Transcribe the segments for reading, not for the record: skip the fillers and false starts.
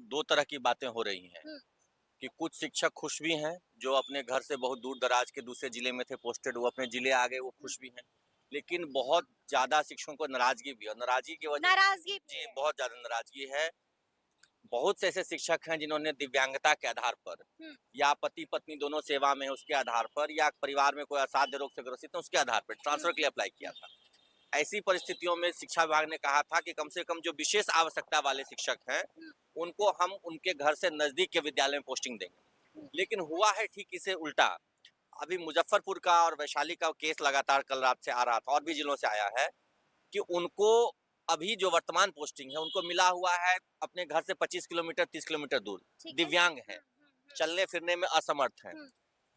दो तरह की बातें हो रही हैं कि कुछ शिक्षक खुश भी हैं जो अपने घर से बहुत दूर दराज के दूसरे जिले में थे पोस्टेड, वो अपने जिले आ गए, वो खुश भी हैं। लेकिन बहुत ज्यादा शिक्षकों को नाराजगी भी है, और नाराजगी की वजह नाराजगी भी जी है। बहुत ज्यादा नाराजगी है। बहुत से ऐसे शिक्षक हैं जिन्होंने दिव्यांगता के आधार पर हुँ, या पति पत्नी दोनों सेवा में है उसके आधार पर, या परिवार में कोई असाध्य रोग से ग्रसित है उसके आधार पर ट्रांसफर के लिए अप्लाई किया था। ऐसी परिस्थितियों में शिक्षा विभाग ने कहा था कि कम से कम जो विशेष आवश्यकता वाले शिक्षक हैं हुँ, उनको हम उनके घर से नजदीक के विद्यालय में पोस्टिंग देंगे। हुँ। लेकिन हुआ है ठीक इसे उल्टा। अभी मुजफ्फरपुर का और वैशाली का केस लगातार कल रात से आ रहा था, और भी जिलों से आया है कि उनको अभी जो वर्तमान पोस्टिंग है उनको मिला हुआ है अपने घर से 25 किलोमीटर 30 किलोमीटर दूर, ठीक है। दिव्यांग हैं, हुँ। चलने फिरने में असमर्थ हैं। हुँ,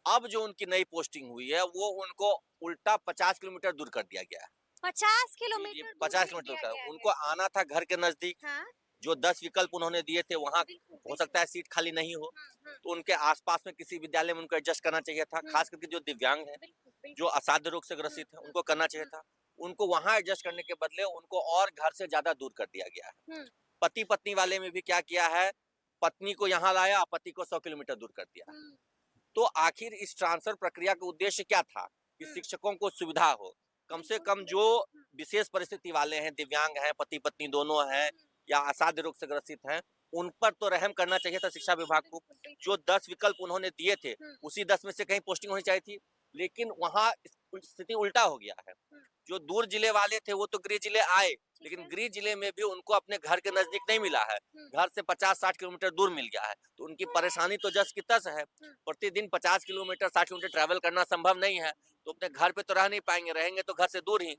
अब जो उनकी नई पोस्टिंग हुई है वो उनको उल्टा 50 किलोमीटर दूर कर दिया गया है। 50 जी, किलोमीटर दूर 50 कर किलोमीटर दिया का गया उनको है। आना था घर के नजदीक। हाँ, जो 10 विकल्प उन्होंने दिए थे वहाँ बिल्कुल, हो बिल्कुल। सकता है सीट खाली नहीं हो, हुँ, हुँ, तो उनके आस-पास में किसी विद्यालय में उनको एडजस्ट करना चाहिए था। हुँ। खास करके जो दिव्यांग हैं, बिल्कुल, बिल्कुल। जो असाध्य रोग से हुँ, ग्रसित हैं, हुँ, उनको करना चाहिए हुँ, था। उनको वहाँ एडजस्ट करने के बदले उनको और घर से ज़्यादा दूर कर दिया गया है। हुँ, पति-पत्नी वाले में भी क्या किया है, पत्नी को यहाँ लाया, पति को 100 किलोमीटर दूर कर दिया। हुँ, तो आखिर इस ट्रांसफर प्रक्रिया का उद्देश्य क्या था? कि हुँ। शिक्षकों को सुविधा हो। कम से बिल्कुल, कम जो बिल्कुल। हुँ, विशेष परिस्थिति वाले हैं, दिव्यांग हैं, पति-पत्नी दोनों हैं हुँ। या असाध्य रोग से ग्रसित हैं, उन पर तो रहम करना चाहिए था शिक्षा विभाग को। बिल्कुल, बिल्कुल। जो 10 विकल्प उन्होंने दिए थे, हुँ, उसी 10 में से कहीं पोस्टिंग होनी चाहिए थी। लेकिन वहाँ स्थिति उल्टा हो गया है। हुँ। जो दूर जिले वाले थे वो तो गृह जिले आए, ठीक लेकिन है। गृह जिले में भी उनको अपने घर के नजदीक नहीं मिला है। हुँ, घर से 50-60 किलोमीटर दूर मिल गया है। तो उनकी परेशानी तो जस की तस है। हुँ। प्रतिदिन 50 किलोमीटर 60 किलोमीटर ट्रैवल करना संभव नहीं है, तो अपने घर पे तो रह नहीं पाएँगे, रहेंगे तो घर से दूर ही।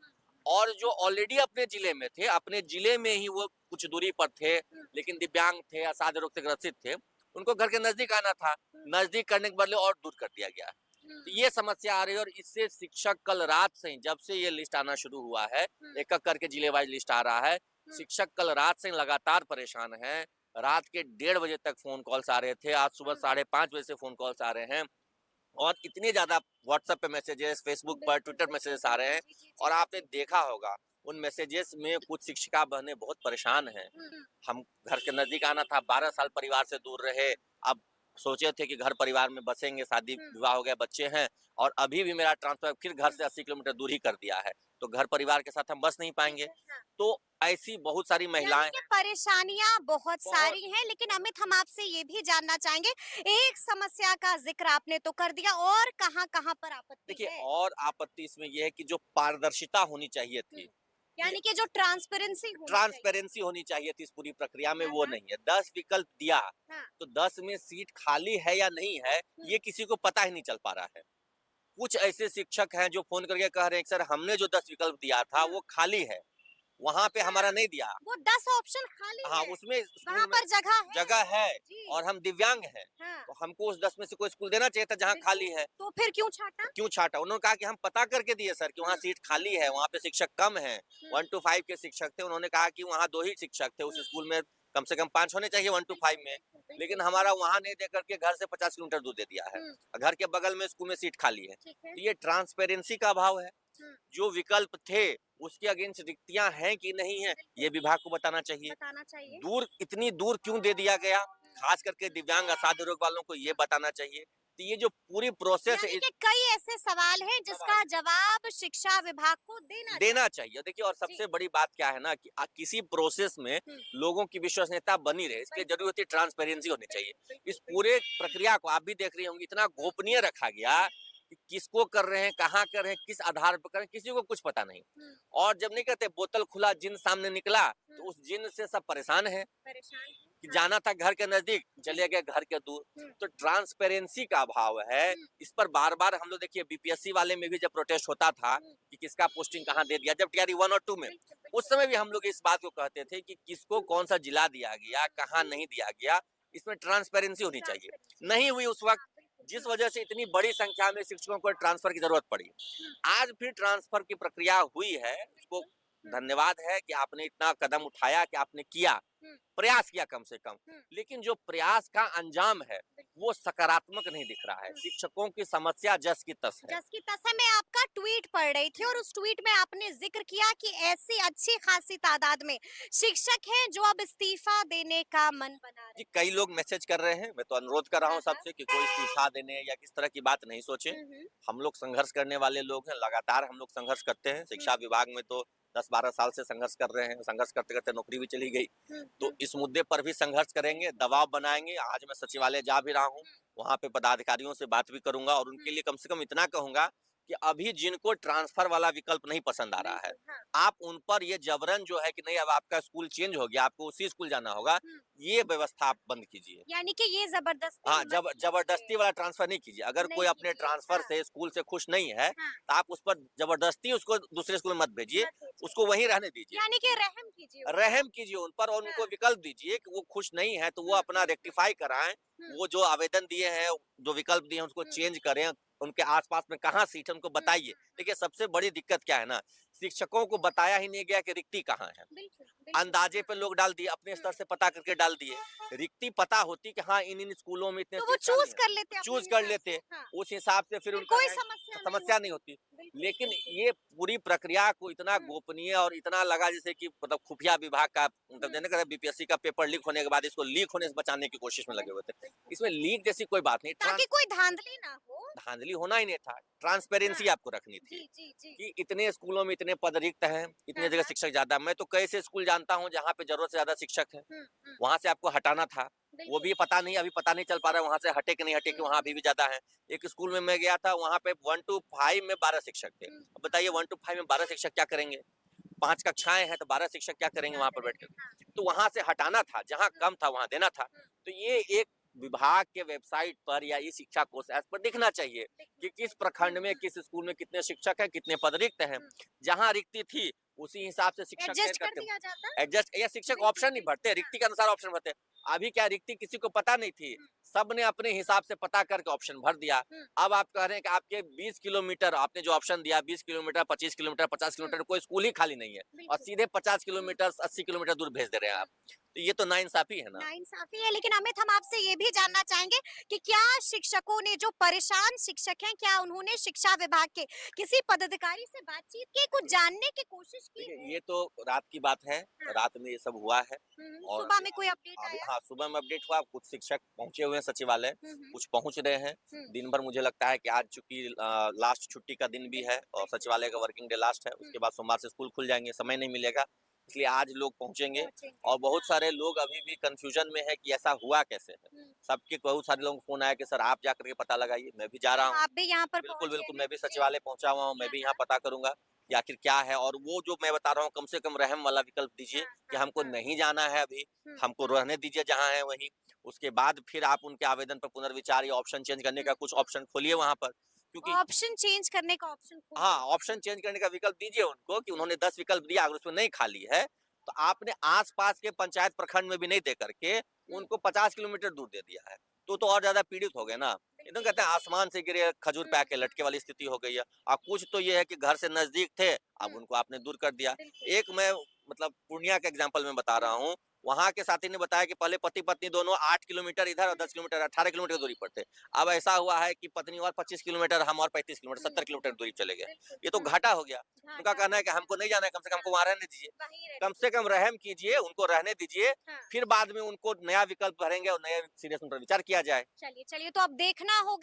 और जो ऑलरेडी अपने जिले में थे, अपने जिले में ही वो कुछ दूरी पर थे, हुँ, लेकिन दिव्यांग थे, असाध्य रोग से ग्रसित थे, उनको घर के नजदीक आना था। हुँ, नजदीक करने के बदले और दूर कर दिया गया। हुँ, तो ये समस्या आ रही है, और इससे शिक्षक कल रात से ही, जब से ये लिस्ट आना शुरू हुआ है, हुँ, एक-एक करके जिले वाइज़ लिस्ट आ रहा है, हुँ। शिक्षक कल रात से लगातार परेशान हैं। रात के 1:30 बजे तक फ़ोन कॉल्स आ रहे थे, आज सुबह हुँ। साढ़े 5 बजे से फ़ोन कॉल्स आ रहे हैं, और इतने ज़्यादा व्हाट्सएप पे मैसेजेस, फेसबुक पर, बिल्कुल, ट्विटर बिल्कुल, मैसेजेस आ रहे बिल्कुल। हैं। जी, जी, और जी। आपने देखा होगा, उन मैसेजेस में कुछ शिक्षिका बहनें बहुत परेशान हैं। हुँ, हुँ, हम घर के नज़दीक आना था, 12 साल परिवार से दूर रहे, अब सोचे थे कि घर परिवार में बसेंगे, शादी हुँ। विवाह हो गया, बच्चे हैं, और अभी भी मेरा ट्रांसफ़र फिर घर से 80 किलोमीटर दूर ही कर दिया है, तो घर परिवार के साथ हम बस नहीं ठीक पाएँगे। है, हाँ। तो ऐसी बहुत सारी यानी महिलाएँ कि परेशानियाँ बहुत बहुत सारी हैं, लेकिन अमित हम आपसे ये भी जानना चाहेंगे, एक समस्या का ज़िक्र आपने तो कर दिया और कहाँ-कहाँ पर आपत्ति देखिए, है? और आपत्ति इसमें ये है कि जो पारदर्शिता होनी चाहिए हुँ, थी, कि यानी कि जो ट्रांसपेरेंसी होनी चाहिए। ट्रांसपेरेंसी होनी चाहिए थी इस पूरी प्रक्रिया में, हाँ, वो हाँ, नहीं है। 10 विकल्प दिया, हाँ। तो 10 में सीट खाली है या नहीं है, हुँ, ये किसी को पता ही नहीं चल पा रहा है। कुछ ऐसे शिक्षक हैं जो फ़ोन करके कह रहे हैं कि सर हमने जो 10 विकल्प दिया था हुँ। वो खाली है, वहाँ पे अच्छा, हमारा नहीं दिया। वो 10 ऑप्शन खाली हाँ, है, उसमें वहाँ स्कूल में पर जगह है। जगह है, जी, और हम दिव्यांग हैं, हाँ, तो हमको उस 10 में से कोई स्कूल देना चाहिए था जहाँ बिल्कुल। खाली है। तो फिर क्यों छाँटा? क्यों छाँटा? उन्होंने कहा कि हम पता करके दिए सर कि वहाँ हुँ, सीट खाली है, वहाँ पे शिक्षक कम हैं, हुँ, 1 टू 5 के शिक्षक थे। उन्होंने कहा कि वहाँ 2 ही शिक्षक थे, उस हुँ। स्कूल में कम से कम 5 होने चाहिए 1 टू 5 बिल्कुल, में। बिल्कुल, लेकिन बिल्कुल। हमारा हुँ, वहाँ नहीं देकर के घर से 50 किलोमीटर दूर दे दिया है। हुँ, घर के बगल में स्कूल में सीट खाली है। ठीक है। तो ये ट्रांसपेरेंसी का अभाव है। हुँ, जो विकल्प थे, उसके अगेंस्ट रिक्तियाँ हैं कि नहीं हैं, ये बिल्कुल, विभाग को बताना चाहिए। बताना चाहिए। दूर इतनी दूर क्यों दे दिया गया? खास करके दिव्यांग असाध्य रोग वालों को ये बताना चाहिए। तो ये जो पूरी प्रोसेस है, यानी इस कि कई ऐसे सवाल हैं सवाल जिसका जवाब शिक्षा विभाग को देना देना चाहिए। चाहिए। देखिए, और जी। सबसे बड़ी बात क्या है ना कि किसी प्रोसेस में हुँ, लोगों की विश्वसनीयता बनी रहे, इसके लिए बिल्कुल, ज़रूरी होती है ट्रांसपेरेंसी होनी चाहिए। बिल्कुल, बिल्कुल, इस बिल्कुल। पूरे प्रक्रिया को आप भी देख रही होंगी, इतना गोपनीय रखा गया कि किसको कर रहे हैं, कहाँ कर रहे हैं, किस आधार पर कर रहे हैं, किसी को कुछ पता नहीं। हुँ, और जब नहीं कहते बोतल खुला जिन्न सामने निकला, हुँ, तो उस जिन्न से सब परेशान हैं परेशान कि हैं। हाँ, जाना था घर के नज़दीक, जी। चले गए घर के दूर। हुँ, तो ट्रांसपेरेंसी का अभाव है। हुँ, इस पर बार-बार हम लोग देखिए बीपीएससी वाले में भी जब प्रोटेस्ट होता था हुँ, कि किसका पोस्टिंग कहाँ दे दिया, जब टीआरई 1 और 2 में, बिल्कुल, उस बिल्कुल। समय भी हम लोग इस बात को कहते थे कि किसको कौन-सा जिला दिया गया, कहाँ नहीं दिया गया, इसमें ट्रांसपेरेंसी होनी चाहिए। ट्रांसपेरेंसी नहीं हुई उस वक़्त, हाँ, बिल्कुल। जिस हुँ, वजह से इतनी बड़ी संख्या में शिक्षकों को ट्रांसफर की ज़रूरत पड़ी। हुँ, आज फिर ट्रांसफर की प्रक्रिया हुई है, उसको बिल्कुल। हुँ, धन्यवाद है कि आपने इतना कदम उठाया, कि आपने किया, हुँ, प्रयास किया कम से कम। हुँ, लेकिन जो प्रयास का अंजाम है, बिल्कुल। वो सकारात्मक नहीं दिख रहा है। हुँ। शिक्षकों की समस्या जस की तस है। जस की तस मैं आपका ट्वीट पढ़ रही थी और उस ट्वीट में आपने जिक्र किया कि ऐसी अच्छी खासी तादाद में शिक्षक हैं जो अब इस्तीफा देने का मन बना रहे हैं। जी, कई लोग मैसेज कर रहे हैं, मैं तो अनुरोध कर रहा हूँ हाँ, हाँ। सबसे कि कोई इस्तीफ़ा देने या किस तरह की बात नहीं सोचें। हुँ। हम लोग संघर्ष करने वाले लोग हैं, लगातार हम लोग संघर्ष करते हैं। हुँ। शिक्षा विभाग में तो 10-12 साल से संघर्ष कर रहे हैं, संघर्ष करते-करते नौकरी भी चली गई। हुँ, तो हुँ। इस मुद्दे पर भी संघर्ष करेंगे, दबाव बनाएँगे। आज मैं सचिवालय जा भी रहा हूँ, वहाँ पे पदाधिकारियों से बात भी करूँगा और उनके लिए कम से कम इतना कहूँगा कि अभी जिनको ट्रांसफ़र वाला विकल्प नहीं पसंद आ रहा है, बिल्कुल, हाँ। आप उन पर ये जबरन जो है कि नहीं अब आपका स्कूल चेंज हो गया, आपको उसी स्कूल जाना होगा, हुँ। ये व्यवस्था आप बंद कीजिए। यानी कि ये ज़बरदस्ती हाँ, मत जबरदस्ती कीजिए, वाला ट्रांसफ़र नहीं कीजिए। अगर नहीं कोई अपने कीजिए। ट्रांसफ़र हाँ, से स्कूल से खुश नहीं है, हाँ, तो आप उस पर जबरदस्ती उसको दूसरे स्कूल में मत भेजिए, मत कीजिए। उसको वहीं रहने दीजिए। यानी कि रहम कीजिए उन पर। रहम कीजिए उन पर और उनको हाँ। विकल्प दीजिए कि वो खुश नहीं है, तो वो हुँ, अपना रेक्टिफ़ाई कराएँ। हुँ, वो जो आवेदन दिए हैं, जो विकल्प दिए हैं, उसको हुँ, चेंज करें। उनके आस-पास में कहाँ सीट है, उनको हुँ, बताइए। देखिए, सबसे बड़ी दिक्कत क्या है ना, शिक्षकों को बताया ही नहीं गया कि रिक्ति कहाँ है। बिल्कुल, बिल्कुल। अंदाजे हाँ, पे लोग डाल दिए, अपने हुँ। स्तर से पता करके डाल दिए। रिक्ति पता होती कि हाँ, इन-इन स्कूलों में इतने तो वो सीट खाली चूज़ हैं, कर लेते तो अपने चूज़ कर हिसाब से। लेते। हाँ, उस हिसाब से फिर फिर उनका कोई रैंक समस्या नहीं समस्या होती। नहीं होती। बिल्कुल, लेकिन बिल्कुल। ये पूरी प्रक्रिया को इतना हुँ, गोपनीय और इतना लगा जैसे कि मतलब खुफिया विभाग का मतलब हुँ। जैसे ना बीपीएससी का पेपर लीक होने के बाद इसको लीक होने से बचाने की कोशिश में लगे हुए थे। बिल्कुल, बिल्कुल। इसमें लीक जैसी कोई बात नहीं, ताकि कोई धांधली ना हो। धांधली होना ही नहीं था, हाँ। ट्रांसपेरेंसी आपको रखनी थी। जी, जी, जी। कि इतने स्कूलों में इतने पद रिक्त हैं, हाँ, इतनी जगह हाँ। शिक्षक ज़्यादा मैं तो कई ऐसे स्कूल जानता हूँ जहाँ पे ज़रूरत से ज़्यादा शिक्षक हैं। हुँ, हुँ। वहाँ से आपको हटाना था। वो बिल्कुल। भी पता नहीं अभी पता नहीं चल पा रहा है वहाँ से हटे कि नहीं हटे कि हुँ, वहाँ अभी भी ज़्यादा हैं। एक स्कूल में मैं गया था वहाँ पे 1 टू 5 में 12 शिक्षक थे। हुँ। अब बताइए 1 टू 5 में 12 शिक्षक क्या करेंगे? 5 कक्षाएँ हैं तो 12 शिक्षक क्या करेंगे क्या वहाँ पर बैठ करेंगे? कर हाँ। के? तो वहाँ से हटाना था, जहाँ हुँ, कम था वहाँ देना था। हुँ। तो ये एक विभाग के वेबसाइट पर या ई शिक्षा कोष ऐप पर दिखना चाहिए कि दिखना किस चाहिए। प्रखंड में, किस स्कूल में कितने शिक्षक हैं, कितने पद रिक्त हैं। हुँ। जहाँ रिक्ति थी, उसी हिसाब से शिक्षक चयन एडजस्ट कर करते दिया जाता? एडजस्ट या शिक्षक बिल्कुल, ऑप्शन नहीं बिल्कुल। भरते, हाँ। रिक्ति के अनुसार ऑप्शन भरते। अभी क्या रिक्ति किसी को पता नहीं थी, हुँ, सबने अपने हिसाब से पता करके ऑप्शन भर दिया। हुँ, अब आप कह रहे हैं कि आपके 20 किलोमीटर आपने जो ऑप्शन दिया 20 किलोमीटर, 25 किलोमीटर, 50 हुँ। किलोमीटर कोई स्कूल ही खाली नहीं है और बिल्कुल। सीधे 50 किलोमीटर, 80 किलोमीटर दूर भेज दे रहे हैं हुँ। आप। तो ये तो नाइंसाफ़ी है ना। नाइंसाफ़ी है, लेकिन अमित हम आपसे ये भी जानना चाहेंगे कि क्या शिक्षकों ने जो परेशान शिक्षक हैं, क्या उन्होंने शिक्षा विभाग के किसी पदाधिकारी से बातचीत की, कुछ जानने की कोशिश की देखिए, है? ये तो रात की बात है, हाँ। रात में ये सब हुआ है हुँ, हुँ। और सुबह में कोई अपडेट अभी आया? हाँ, सुबह में अपडेट हुआ, कुछ शिक्षक पहुँचे हुए हैं सचिवालय, हुँ, हुँ। कुछ पहुँच रहे हैं। हुँ। दिन भर मुझे लगता है कि आज चूँकि लास्ट छुट्टी का दिन भी है बिल्कुल, और बिल्कुल। सचिवालय का वर्किंग डे लास्ट है, हुँ, उसके बाद सोमवार से स्कूल खुल जाएँगे, समय नहीं मिलेगा, इसलिए आज लोग पहुँचेंगे पहुँचेंगे। और बहुत हाँ। सारे लोग अभी भी कन्फ्यूज़न में हैं कि ऐसा हुआ कैसे है? हुँ। सबके बहुत सारे लोगों को फ़ोन आया कि सर आप जा कर के पता लगाइए, मैं भी जा रहा मतलब हूँ। आप भी यहाँ पर बिल्कुल, पहुँचे बिल्कुल, हैं। मैं भी जी। सचिवालय पहुँचा हुआ हूँ, मैं हाँ, भी यहाँ हाँ। पता करूँगा कि आखिर क्या है और वो जो मैं बता रहा हूँ कम से कम रहम वाला विकल्प दीजिए हाँ, कि हाँ, हमको हाँ। नहीं जाना है अभी, हुँ, हमको रहने दीजिए जहाँ है वहीं। उसके बाद फिर आप उनके आवेदन पर पुनर्विचार या ऑप्शन चेंज करने का हुँ। कुछ ऑप्शन खोलिए वहाँ पर। क्योंकि ऑप्शन चेंज करने का ऑप्शन हाँ, खोलिए। ऑप्शन चेंज करने का विकल्प दीजिए उनको कि हुँ, उन्होंने 10 विकल्प दिया अगर उसमें नहीं खाली है, तो आपने आस-पास के पंचायत प्रखंड में भी नहीं दे करके हुँ। उनको 50 किलोमीटर दूर दे दिया है। तो और ज़्यादा पीड़ित हो गए ना। एकदम बिल्कुल, कहते हैं बिल्कुल। आसमान से गिरे खजूर हुँ, पे आके हुँ, लटके वाली स्थिति हो गई है। और कुछ तो ये है कि घर से नज़दीक थे, अब हुँ। उनको आपने दूर कर दिया। बिल्कुल। एक मैं मतलब पूर्णिया का एग्ज़ाम्पल मैं बता रहा हुँ, हूँ, वहाँ के साथी ने बताया कि पहले पति-पत्नी दोनों 8 किलोमीटर इधर और हुँ, 10 किलोमीटर 18 किलोमीटर की दूरी पर थे। अब ऐसा हुआ है कि पत्नी और 25 किलोमीटर, हम और 35 किलोमीटर, हुँ, 70 किलोमीटर दूरी चले गए। बिल्कुल। ये तो हुँ, घाटा हो गया। उनका घाटा कहना हो है कि गया। हमको नहीं जाना है, कम से कम हमको हाँ, वहाँ रहने दीजिए। वहीं रहने कम से दीजिए। कम रहम कीजिए, उनको रहने दीजिए, हाँ, फिर बाद में उनको नया विकल्प भरेंगे और नए सिरे से उन पर विचार किया जाए। चलिए, चलिए तो अब देखना होगा